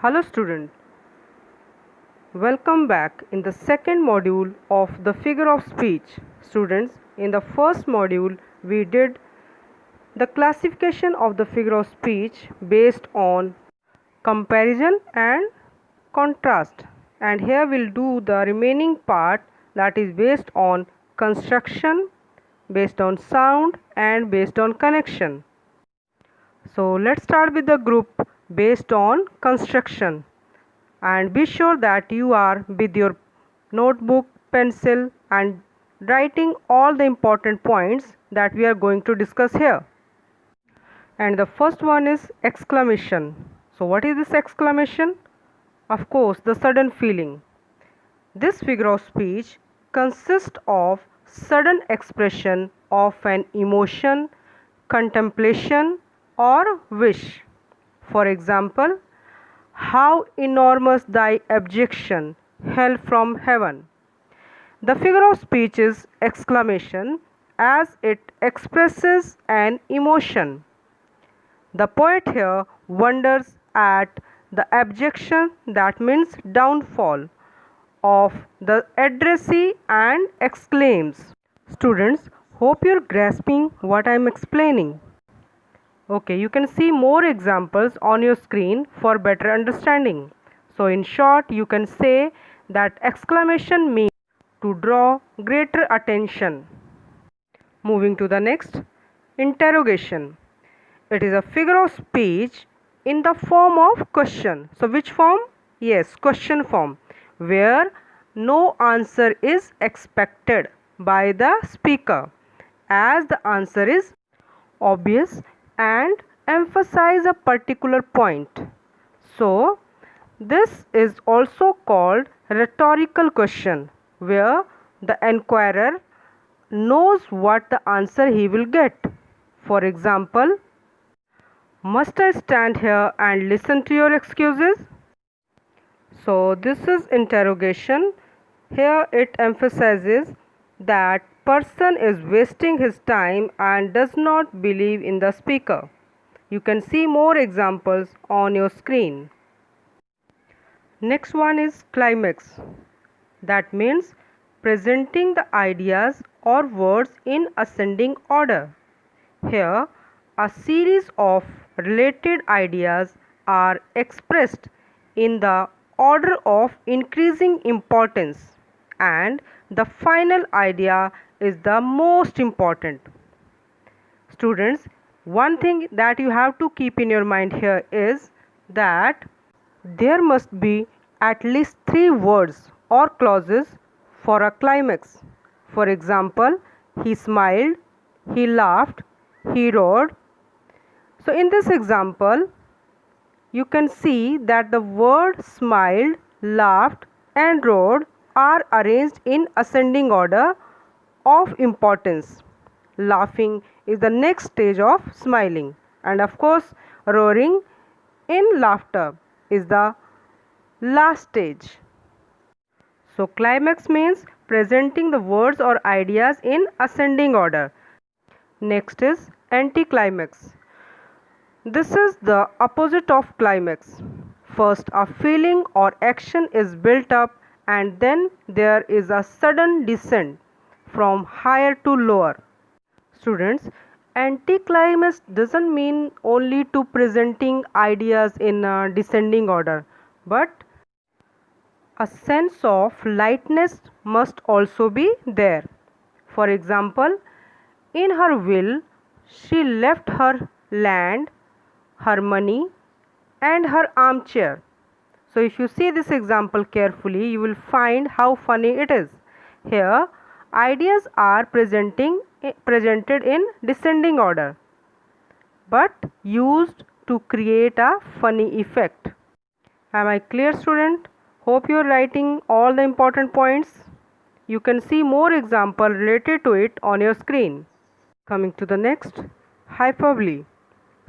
Hello student, welcome back in the second module of the figure of speech. Students, in the first module we did the classification of the figure of speech based on comparison and contrast, and here we'll do the remaining part, that is based on construction, based on sound and based on connection. So let's start with the group based on construction. And be sure that you are with your notebook, pencil and writing all the important points that we are going to discuss here. And the first one is exclamation. So what is this exclamation? Of course, the sudden feeling. This figure of speech consists of sudden expression of an emotion, contemplation or wish. For example, how enormous thy abjection, hell from heaven. The figure of speech is exclamation as it expresses an emotion. The poet here wonders at the abjection, that means downfall, of the addressee and exclaims. Students, hope you're grasping what I'm explaining. Okay, you can see more examples on your screen for better understanding. So in short, you can say that exclamation means to draw greater attention. Moving to the next, interrogation. It is a figure of speech in the form of question. So which form? Yes, question form, where no answer is expected by the speaker, as the answer is obvious and emphasize a particular point. So this is also called rhetorical question, where the enquirer knows what the answer he will get. For example, must I stand here and listen to your excuses? So this is interrogation. Here it emphasizes that person is wasting his time and does not believe in the speaker. You can see more examples on your screen. Next one is climax. That means presenting the ideas or words in ascending order. Here, a series of related ideas are expressed in the order of increasing importance, and the final idea is the most important. Students, one thing that you have to keep in your mind here is that there must be at least 3 words or clauses for a climax. For example, he smiled, he laughed, he roared. So in this example, you can see that the word smiled, laughed and roared are arranged in ascending order of importance. Laughing is the next stage of smiling, and of course roaring in laughter is the last stage. So climax means presenting the words or ideas in ascending order. Next is anticlimax. This is the opposite of climax. First, a feeling or action is built up and then there is a sudden descent from higher to lower. Students, anticlimax doesn't mean only to presenting ideas in a descending order, but a sense of lightness must also be there. For example, in her will, she left her land, her money and her armchair. So if you see this example carefully, you will find how funny it is. Here, ideas are presented in descending order, but used to create a funny effect. Am I clear, student? Hope you are writing all the important points. You can see more example related to it on your screen. Coming to the next, hyperbole.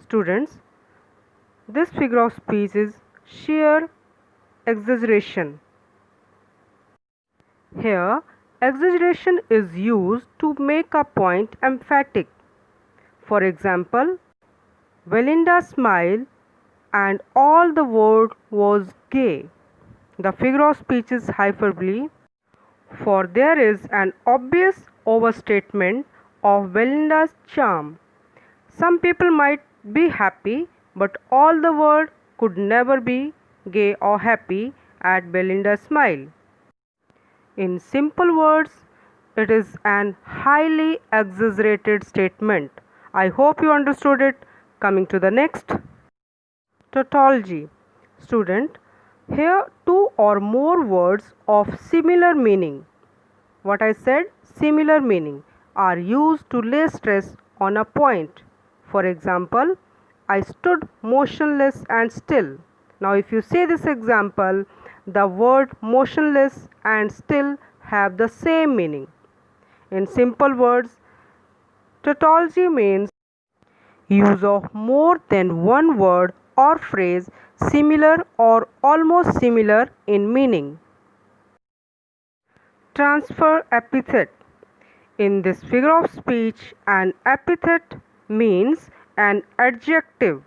Students, this figure of speech is sheer exaggeration. Here, exaggeration is used to make a point emphatic. For example, Belinda's smile and all the world was gay. The figure of speech is hyperbole, for there is an obvious overstatement of Belinda's charm. Some people might be happy, but all the world could never be gay or happy at Belinda's smile. In simple words, it is an highly exaggerated statement. I hope you understood it. Coming to the next. Tautology. Student, here two or more words of similar meaning, what I said, similar meaning, are used to lay stress on a point. For example, I stood motionless and still. Now if you say this example, the word motionless and still have the same meaning. In simple words, tautology means use of more than one word or phrase similar or almost similar in meaning. Transfer epithet. In this figure of speech, an epithet means an adjective.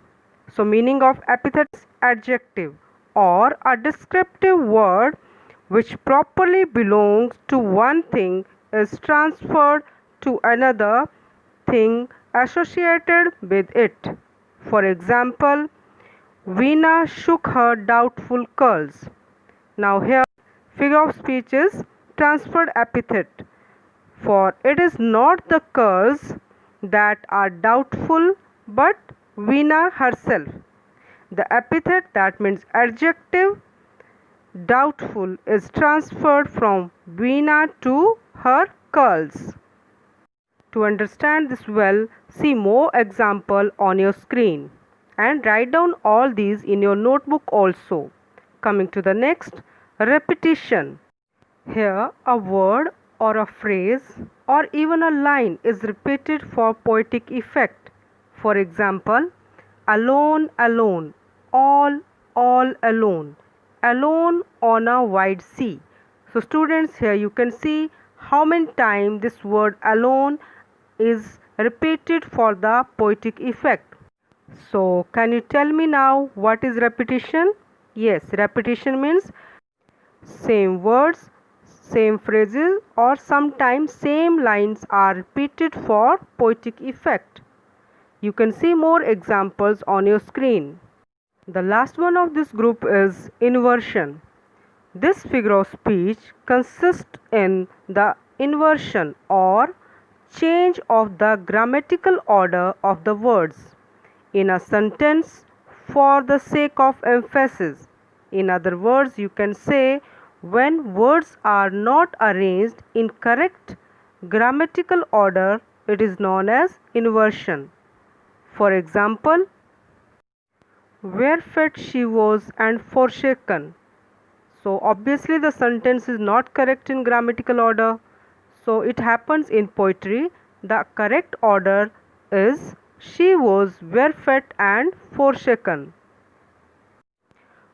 So meaning of epithet is adjective or a descriptive word which properly belongs to one thing is transferred to another thing associated with it. For example, Veena shook her doubtful curls. Now here figure of speech is transferred epithet, for it is not the curls that are doubtful but Veena herself. The epithet, that means adjective, doubtful, is transferred from Veena to her curls. To understand this well, see more example on your screen and write down all these in your notebook also. Coming to the next, repetition. Here a word or a phrase or even a line is repeated for poetic effect. For example, alone, alone, all alone, alone on a wide sea. So students, here you can see how many times this word alone is repeated for the poetic effect. So can you tell me now what is repetition? Yes, repetition means same words, same phrases or sometimes same lines are repeated for poetic effect. You can see more examples on your screen. The last one of this group is inversion. This figure of speech consists in the inversion or change of the grammatical order of the words in a sentence for the sake of emphasis. In other words, you can say when words are not arranged in correct grammatical order, it is known as inversion. For example, wherefore she was and forsaken. So obviously the sentence is not correct in grammatical order. So it happens in poetry. The correct order is she was wherefore and forsaken.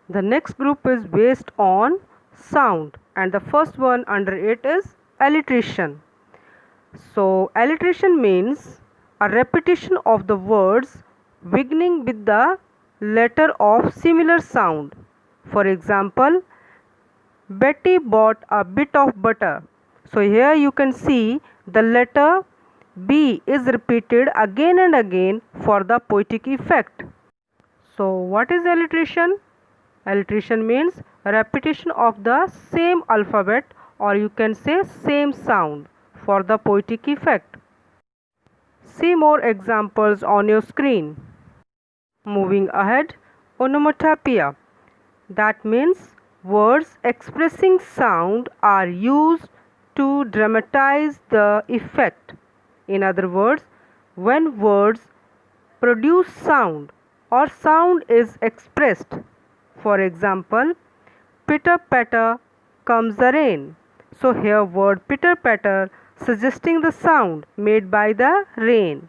The next group is based on sound and the first one under it is alliteration. So alliteration means a repetition of the words beginning with the letter of similar sound. For example, Betty bought a bit of butter. So here you can see the letter B is repeated again and again for the poetic effect. So what is alliteration? Alliteration means repetition of the same alphabet or you can say same sound for the poetic effect. See more examples on your screen. Moving ahead, onomatopoeia. That means words expressing sound are used to dramatize the effect. In other words, when words produce sound or sound is expressed. For example, pitter patter comes the rain. So here word pitter patter suggesting the sound made by the rain.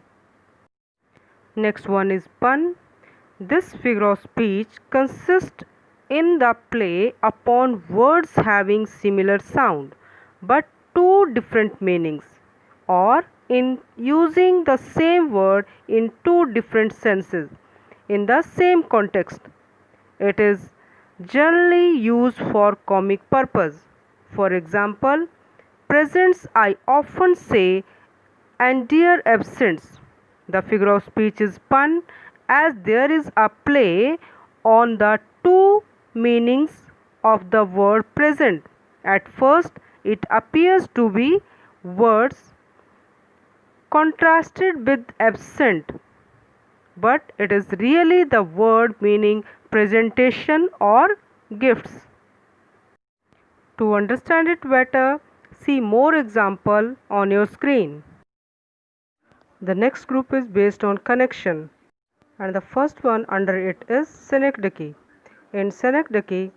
Next one is pun. This figure of speech consists in the play upon words having similar sound but two different meanings, or in using the same word in two different senses. in the same context. It is generally used for comic purpose. For example, presents I often say and dear absents. The figure of speech is pun as there is a play on the two meanings of the word present. At first, it appears to be words contrasted with absent, but it is really the word meaning presentation or gifts. To understand it better, see more example on your screen. The next group is based on connection, and the first one under it is synecdoche. In synecdoche,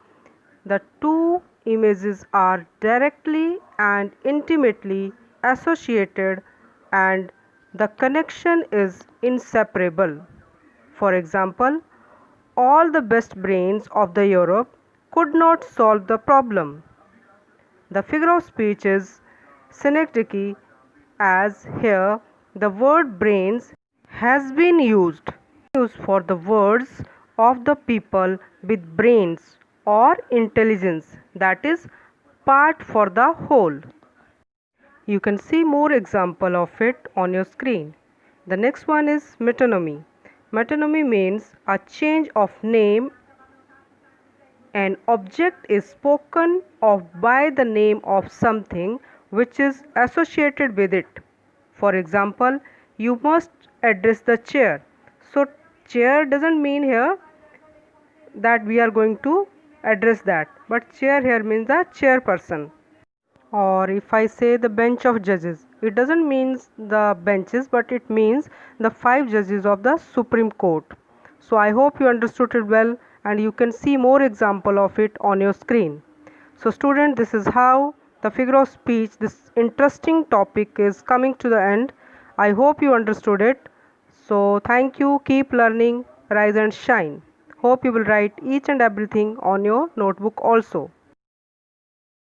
the two images are directly and intimately associated and the connection is inseparable. For example, all the best brains of the Europe could not solve the problem. The figure of speech is synecdoche as here the word brains has been used for the words of the people with brains or intelligence, that is part for the whole. You can see more example of it on your screen. The next one is metonymy. Metonymy means a change of name. An object is spoken of by the name of something which is associated with it. For example, you must address the chair. So chair doesn't mean here that we are going to address that, but chair here means the chairperson. Or if I say the bench of judges, it doesn't mean the benches, but it means the 5 judges of the Supreme Court. So I hope you understood it well, and you can see more example of it on your screen. So student, this is how the figure of speech, this interesting topic, is coming to the end. I hope you understood it. So thank you, keep learning, rise and shine. Hope you will write each and everything on your notebook also.